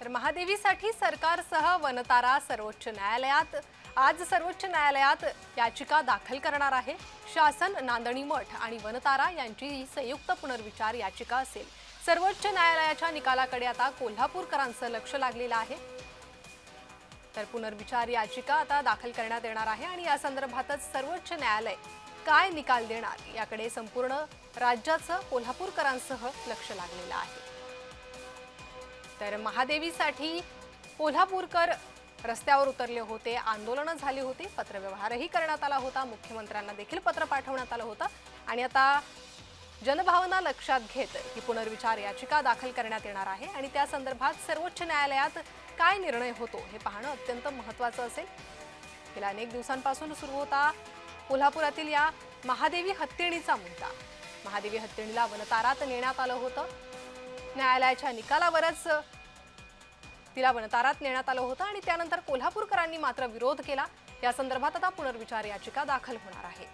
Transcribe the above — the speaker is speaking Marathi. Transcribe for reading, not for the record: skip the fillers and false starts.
तर महादेवीसाठी सरकारसह वनतारा सर्वोच्च न्यायालयात आज सर्वोच्च न्यायालयात याचिका दाखल करणार आहे। शासन, नांदणी मठ आणि वनतारा यांची ही संयुक्त पुनर्विचार याचिका असेल। सर्वोच्च न्यायालयाच्या निकालाकडे आता कोल्हापूरकरांचं लक्ष लागलेलं आहे। तर पुनर्विचार याचिका आता दाखल करण्यात येणार आहे आणि या संदर्भातच सर्वोच्च न्यायालय काय निकाल देणार याकडे संपूर्ण राज्याचं कोल्हापूरकरांसह लक्ष लागलेलं आहे। तर महादेवीसाठी कोल्हापूरकर रस्त्यावर उतरले होते, आंदोलन झाली होती, पत्रव्यवहारही करण्यात आला होता, मुख्यमंत्र्यांना देखील पत्र पाठवण्यात आलं होतं आणि आता जनभावना लक्षात घेत ही पुनर्विचार याचिका दाखल करण्यात येणार आहे आणि त्या संदर्भात सर्वोच्च न्यायालयात काय निर्णय होतो हे पाहणं अत्यंत महत्त्वाचं असेल। गेल्या अनेक दिवसांपासून सुरू होता कोल्हापुरातील या महादेवी हत्तीणीचा मुद्दा। महादेवी हत्तीणीला वनतारात नेण्यात आलं होतं। न्यायालयाच्या निकालावरच तिला वनतारात नेण्यात आलं होतं आणि त्यानंतर कोल्हापूरकरांनी मात्र विरोध केला। या संदर्भात आता पुनर्विचार याचिका दाखल होणार आहे।